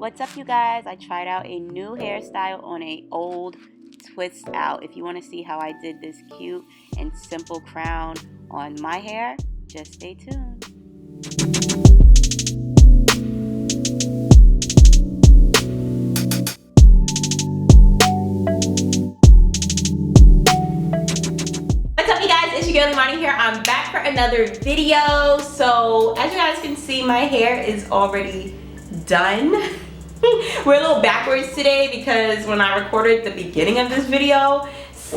What's up, you guys? I tried out a new hairstyle on a old twist out. If you want to see how I did this cute and simple crown on my hair, just stay tuned. What's up, you guys? It's your girl Imani here. I'm back for another video. So as you guys can see, my hair is already done. We're a little backwards today because when I recorded the beginning of this video,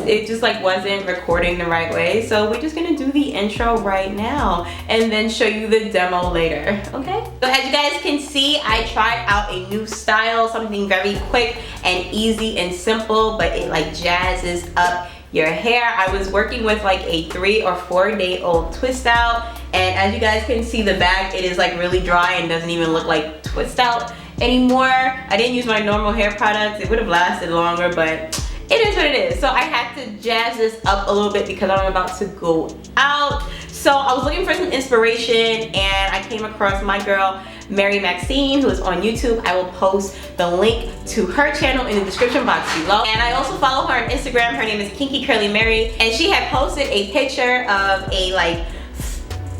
it just like wasn't recording the right way. So we're just gonna do the intro right now and then show you the demo later, okay? So as you guys can see, I tried out a new style, something very quick and easy and simple, but it like jazzes up your hair. I was working with like a 3 or 4 day old twist out, and as you guys can see, the back, it is like really dry and doesn't even look like twist out anymore. I didn't use my normal hair products. It would have lasted longer, but it is what it is. So I had to jazz this up a little bit because I'm about to go out. So I was looking for some inspiration and I came across my girl Mary Maxine, who is on YouTube. I will post the link to her channel in the description box below. And I also follow her on Instagram. Her name is Kinky Curly Mary, and she had posted a picture of a like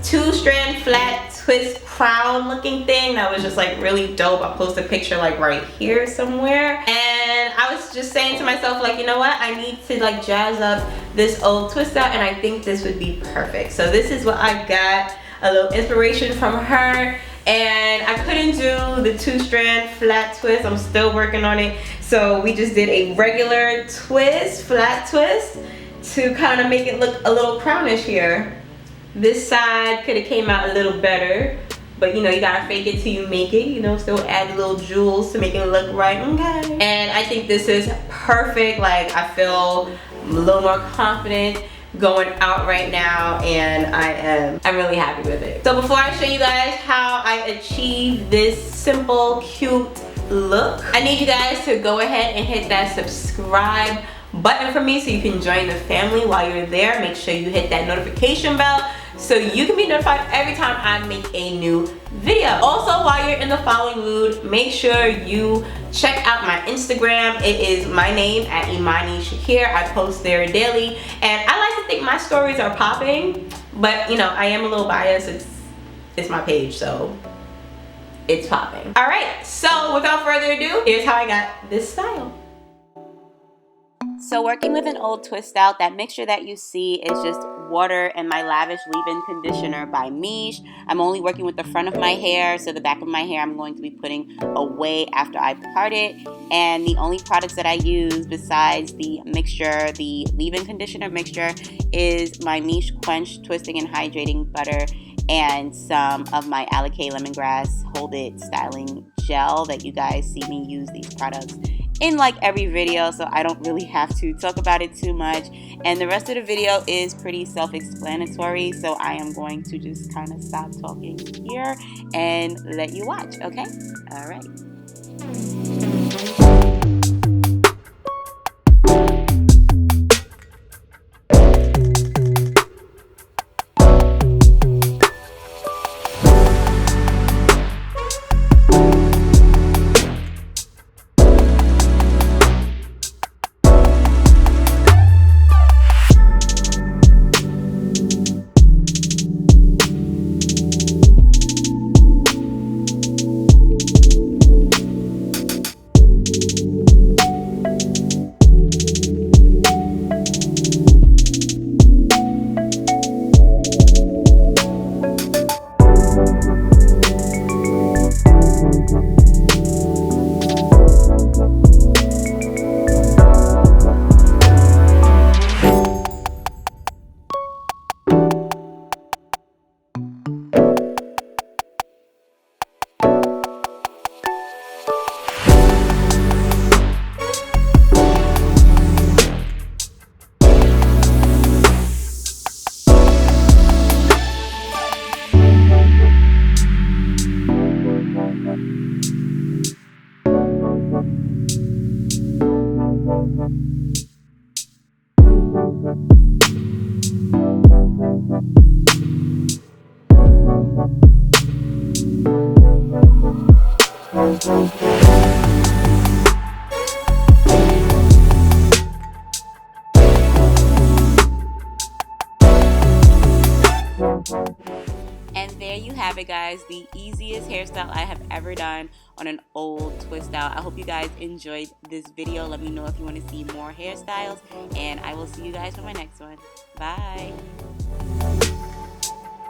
2-strand flat twist crown looking thing that was just like really dope. I'll post a picture like right here somewhere. And I was just saying to myself, like, you know what, I need to like jazz up this old twist out, and I think this would be perfect. So this is what I got, a little inspiration from her. And I couldn't do the 2-strand flat twist. I'm still working on it. So we just did a regular twist, flat twist, to kind of make it look a little crownish here. This side could have came out a little better, but you know, you gotta fake it till you make it, you know, still add little jewels to make it look right, okay? And I think this is perfect. Like, I feel a little more confident going out right now, and I'm really happy with it. So before I show you guys how I achieve this simple, cute look, I need you guys to go ahead and hit that subscribe button for me so you can join the family. While you're there, make sure you hit that notification bell so you can be notified every time I make a new video. Also, while you're in the following mood, make sure you check out my Instagram. It is my name at Imani Shakir. I post there daily, and I like to think my stories are popping, but you know, I am a little biased. It's my page, so it's popping. All right, so without further ado, here's how I got this style. So working with an old twist out, that mixture that you see is just water and my Lavish leave-in conditioner by Miche. I'm only working with the front of my hair, so the back of my hair I'm going to be putting away after I part it. And the only products that I use besides the mixture, the leave-in conditioner mixture, is my Miche Quench Twisting and Hydrating Butter and some of my Alakay Lemongrass Hold It Styling Gel that you guys see me use these products in like every video, so I don't really have to talk about it too much. And the rest of the video is pretty self-explanatory, so I am going to just kind of stop talking here and let you watch, okay? All right. And there you have it, guys, the easiest hairstyle I have ever done on an old twist out. I hope you guys enjoyed this video. Let me know if you want to see more hairstyles, and I will see you guys for my next one. Bye.